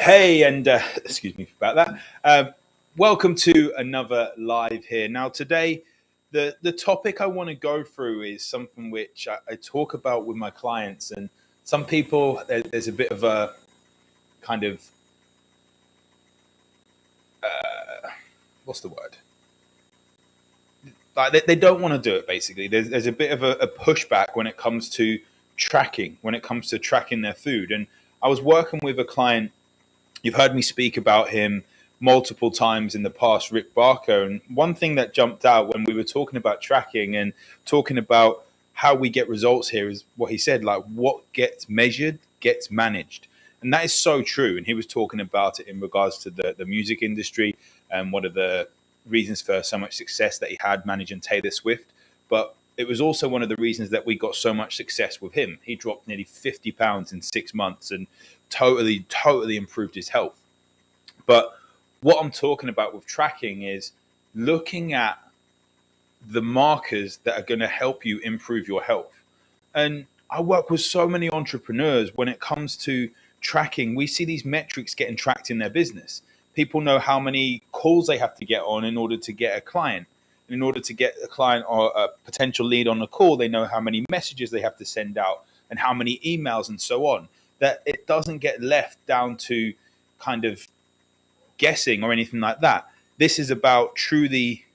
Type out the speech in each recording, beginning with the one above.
Hey, and excuse me about that. Welcome to another live here. Now, today, the topic I want to go through is something which I talk about with my clients, and some people there's a bit of a kind of what's the word? Like they don't want to do it. Basically, there's a bit of a pushback when it comes to tracking, when it comes to tracking their food. And I was working with a client. You've heard me speak about him multiple times in the past, Rick Barker. And one thing that jumped out when we were talking about tracking and talking about how we get results here is what he said, like what gets measured gets managed. And that is so true. And he was talking about it in regards to the music industry and one of the reasons for so much success that he had managing Taylor Swift. But it was also one of the reasons that we got so much success with him. He dropped nearly 50 pounds in 6 months and totally improved his health. But what I'm talking about with tracking is looking at the markers that are going to help you improve your health. And I work with so many entrepreneurs when it comes to tracking. We see these metrics getting tracked in their business. People know how many calls they have to get on in order to get a client. In order to get a client or a potential lead on the call, they know how many messages they have to send out and how many emails and so on. That it doesn't get left down to kind of guessing or anything like that. This is about truly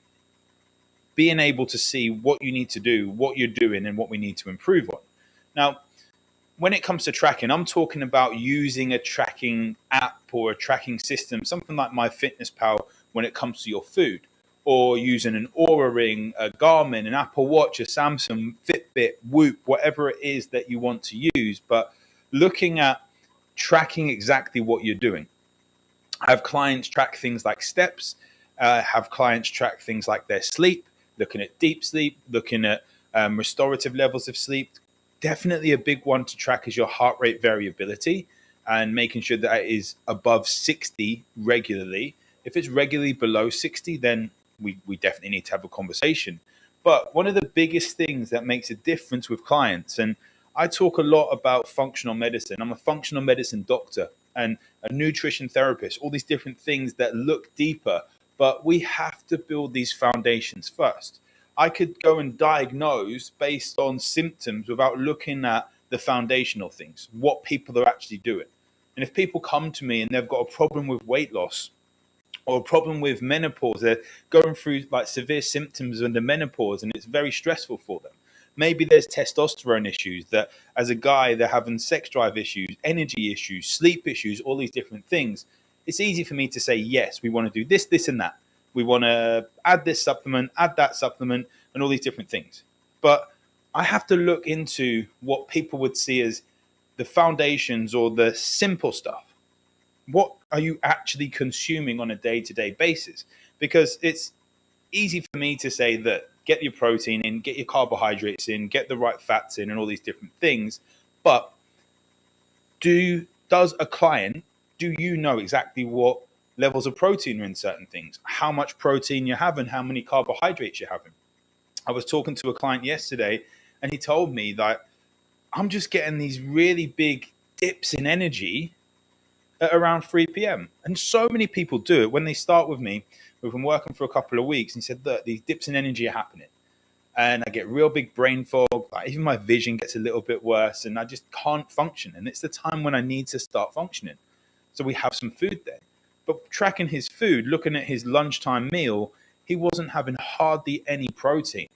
being able to see what you need to do, what you're doing, and what we need to improve on. Now, when it comes to tracking, I'm talking about using a tracking app or a tracking system, something like MyFitnessPal when it comes to your food, or using an Aura Ring, a Garmin, an Apple Watch, a Samsung, Fitbit, Whoop, whatever it is that you want to use, but looking at tracking exactly what you're doing. I have clients track things like steps, have clients track things like their sleep, looking at deep sleep, looking at restorative levels of sleep. Definitely a big one to track is your heart rate variability and making sure that it is above 60 regularly. If it's regularly below 60, then we definitely need to have a conversation. But one of the biggest things that makes a difference with clients, and I talk a lot about functional medicine. I'm a functional medicine doctor and a nutrition therapist, all these different things that look deeper, but we have to build these foundations first. I could go and diagnose based on symptoms without looking at the foundational things, what people are actually doing. And if people come to me and they've got a problem with weight loss or a problem with menopause, they're going through like severe symptoms under menopause and it's very stressful for them. Maybe there's testosterone issues that as a guy, they're having sex drive issues, energy issues, sleep issues, all these different things. It's easy for me to say, yes, we want to do this, and that. We want to add this supplement, add that supplement, and all these different things. But I have to look into what people would see as the foundations or the simple stuff. What are you actually consuming on a day-to-day basis? Because it's easy for me to say that get your protein in, get your carbohydrates in, get the right fats in, and all these different things. But does a client, do you know exactly what levels of protein are in certain things, how much protein you're having, how many carbohydrates you're having? I was talking to a client yesterday and he told me that I'm just getting these really big dips in energy at around 3 p.m. And so many people do it when they start with me. We've been working for a couple of weeks and he said, look, these dips in energy are happening. And I get real big brain fog. Like even my vision gets a little bit worse and I just can't function. And it's the time when I need to start functioning. So we have some food there. But tracking his food, looking at his lunchtime meal, he wasn't having hardly any protein.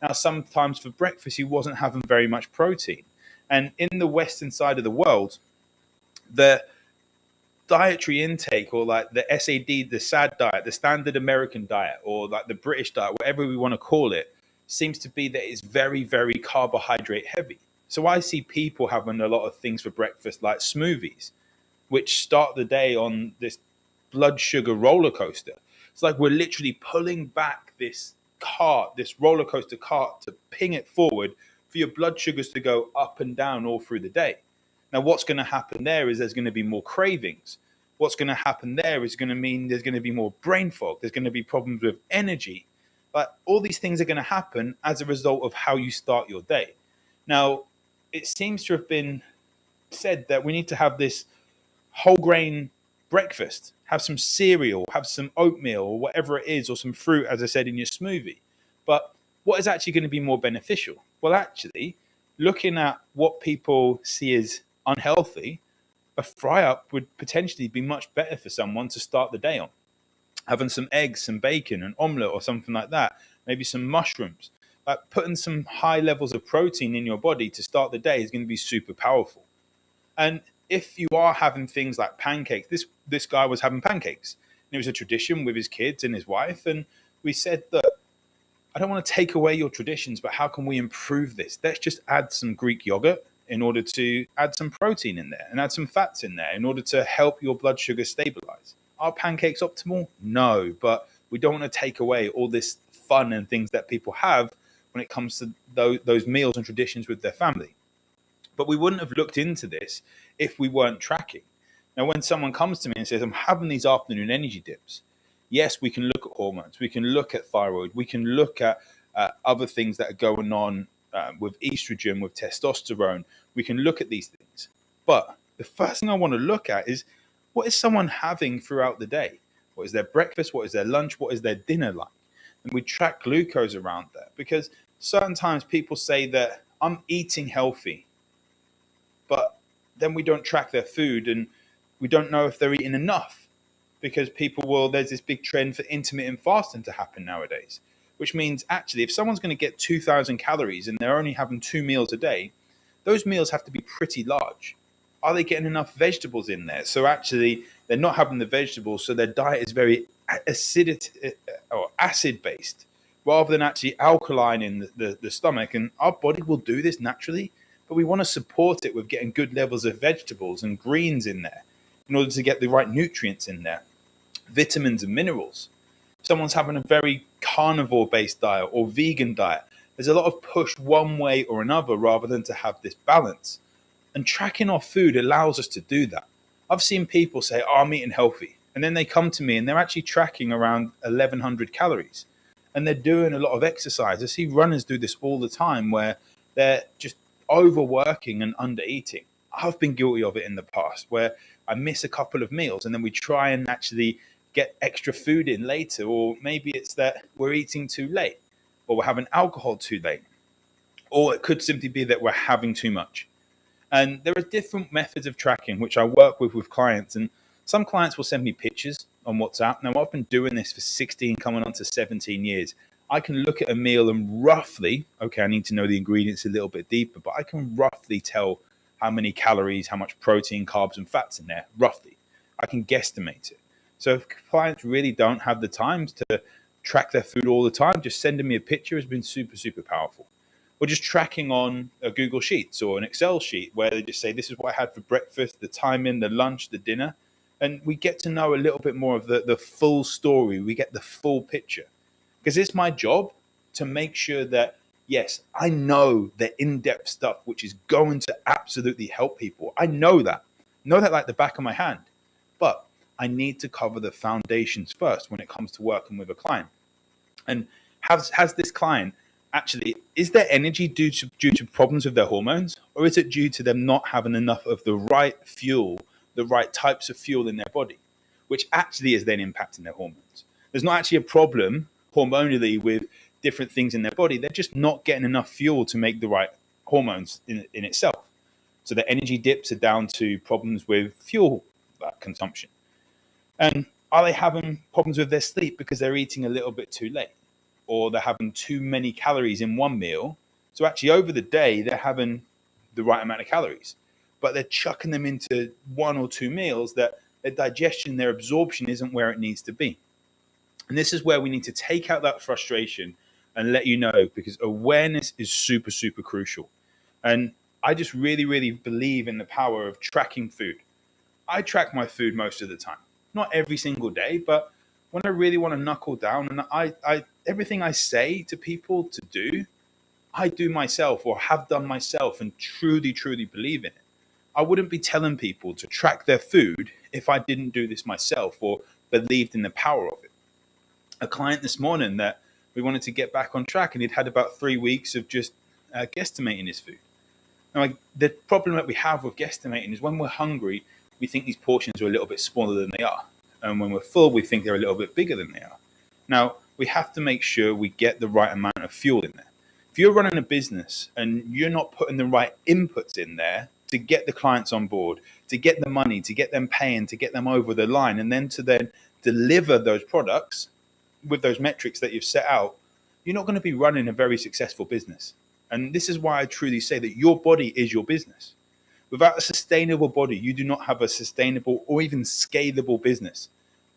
Now, sometimes for breakfast, he wasn't having very much protein. And in the Western side of the world, the dietary intake or like the SAD, the SAD diet, the standard American diet, or like the British diet, whatever we want to call it, seems to be that it's very carbohydrate heavy. So I see people having a lot of things for breakfast like smoothies, which start the day on this blood sugar roller coaster. It's like we're literally pulling back this cart, this roller coaster cart, to ping it forward for your blood sugars to go up and down all through the day. Now, what's going to happen there is there's going to be more cravings. What's going to happen there is going to mean there's going to be more brain fog. There's going to be problems with energy. But all these things are going to happen as a result of how you start your day. Now, it seems to have been said that we need to have this whole grain breakfast, have some cereal, have some oatmeal or whatever it is, or some fruit, as I said, in your smoothie. But what is actually going to be more beneficial? Well, actually, looking at what people see as unhealthy, a fry up would potentially be much better for someone to start the day on. Having some eggs, some bacon, an omelette, or something like that, maybe some mushrooms. Like putting some high levels of protein in your body to start the day is going to be super powerful. And if you are having things like pancakes, this guy was having pancakes. And it was a tradition with his kids and his wife. And we said that I don't want to take away your traditions, but how can we improve this? Let's just add some Greek yogurt in order to add some protein in there and add some fats in there in order to help your blood sugar stabilize. Are pancakes optimal? No, but we don't want to take away all this fun and things that people have when it comes to those meals and traditions with their family. But we wouldn't have looked into this if we weren't tracking. Now, when someone comes to me and says, I'm having these afternoon energy dips, yes, we can look at hormones, we can look at thyroid, we can look at other things that are going on with estrogen, with testosterone. We can look at these things. But the first thing I want to look at is, what is someone having throughout the day? What is their breakfast? What is their lunch? What is their dinner like? And we track glucose around that, because certain times people say that I'm eating healthy, but then we don't track their food and we don't know if they're eating enough, because there's this big trend for intermittent fasting to happen nowadays, which means actually if someone's going to get 2,000 calories and they're only having 2 meals a day, those meals have to be pretty large. Are they getting enough vegetables in there? So actually they're not having the vegetables, so their diet is very acid based rather than actually alkaline in the stomach. And our body will do this naturally, but we want to support it with getting good levels of vegetables and greens in there in order to get the right nutrients in there, vitamins and minerals. Someone's having a very carnivore-based diet or vegan diet, there's a lot of push one way or another rather than to have this balance. And tracking our food allows us to do that. I've seen people say, oh, I'm eating healthy. And then they come to me and they're actually tracking around 1,100 calories. And they're doing a lot of exercise. I see runners do this all the time where they're just overworking and under eating. I've been guilty of it in the past where I miss a couple of meals and then we try and actually get extra food in later, or maybe it's that we're eating too late, or we're having alcohol too late, or it could simply be that we're having too much. And there are different methods of tracking which I work with clients, and some clients will send me pictures on WhatsApp. Now, I've been doing this for 16, coming on to 17 years. I can look at a meal and roughly, okay, I need to know the ingredients a little bit deeper, but I can roughly tell how many calories, how much protein, carbs, and fats in there, roughly. I can guesstimate it. So if clients really don't have the time to track their food all the time, just sending me a picture has been super, super powerful. Or just tracking on a Google Sheets or an Excel sheet where they just say, this is what I had for breakfast, the timing, the lunch, the dinner. And we get to know a little bit more of the full story. We get the full picture. Because it's my job to make sure that, yes, I know the in-depth stuff, which is going to absolutely help people. I know that like the back of my hand. But I need to cover the foundations first when it comes to working with a client. And has this client actually, is their energy due to problems with their hormones, or is it due to them not having enough of the right fuel, the right types of fuel in their body, which actually is then impacting their hormones? There's not actually a problem hormonally with different things in their body. They're just not getting enough fuel to make the right hormones in itself. So the energy dips are down to problems with fuel consumption. And are they having problems with their sleep because they're eating a little bit too late? Or they're having too many calories in one meal? So actually over the day, they're having the right amount of calories, but they're chucking them into 1 or 2 meals that their digestion, their absorption isn't where it needs to be. And this is where we need to take out that frustration and let you know, because awareness is super, super crucial. And I just really, really believe in the power of tracking food. I track my food most of the time. Not every single day, but when I really want to knuckle down, and I everything I say to people to do, I do myself or have done myself and truly, truly believe in it. I wouldn't be telling people to track their food if I didn't do this myself or believed in the power of it. A client this morning that we wanted to get back on track, and he'd had about 3 weeks of just guesstimating his food. Now, the problem that we have with guesstimating is when we're hungry, we think these portions are a little bit smaller than they are. And when we're full, we think they're a little bit bigger than they are. Now, we have to make sure we get the right amount of fuel in there. If you're running a business and you're not putting the right inputs in there to get the clients on board, to get the money, to get them paying, to get them over the line, and then to then deliver those products with those metrics that you've set out, you're not going to be running a very successful business. And this is why I truly say that your body is your business. Without a sustainable body, you do not have a sustainable or even scalable business,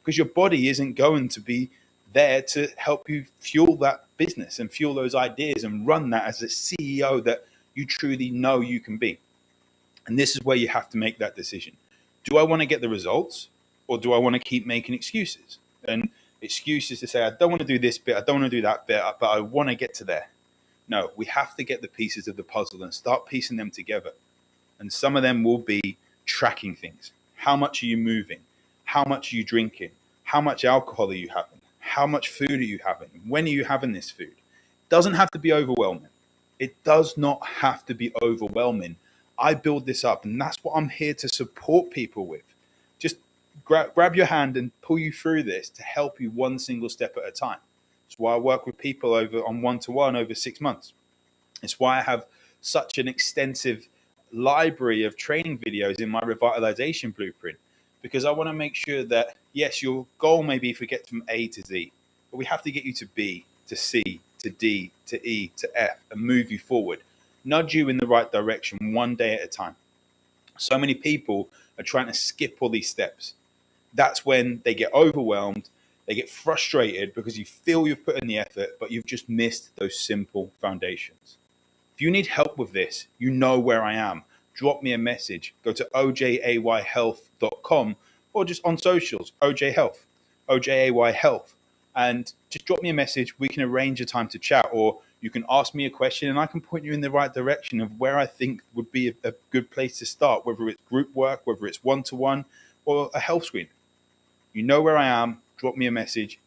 because your body isn't going to be there to help you fuel that business and fuel those ideas and run that as a CEO that you truly know you can be. And this is where you have to make that decision. Do I want to get the results, or do I want to keep making excuses? And excuses to say, I don't want to do this bit, I don't want to do that bit, but I want to get to there. No, we have to get the pieces of the puzzle and start piecing them together. And some of them will be tracking things. How much are you moving? How much are you drinking? How much alcohol are you having? How much food are you having? When are you having this food? It doesn't have to be overwhelming. It does not have to be overwhelming. I build this up, and that's what I'm here to support people with. Just grab your hand and pull you through this to help you one single step at a time. It's why I work with people over on one-to-one over 6 months. It's why I have such an extensive library of training videos in my revitalization blueprint, because I want to make sure that, yes, your goal may be to get from A to Z, but we have to get you to B, to C, to D, to E, to F, and move you forward, nudge you in the right direction one day at a time. So many people are trying to skip all these steps. That's when they get overwhelmed, they get frustrated because you feel you've put in the effort, but you've just missed those simple foundations. If you need help with this, you know where I am. Drop me a message. Go to ojayhealth.com or just on socials, OJ Health, OJAY Health, and just drop me a message. We can arrange a time to chat, or you can ask me a question and I can point you in the right direction of where I think would be a good place to start, whether it's group work, whether it's one-to-one, or a health screen. You know where I am. Drop me a message.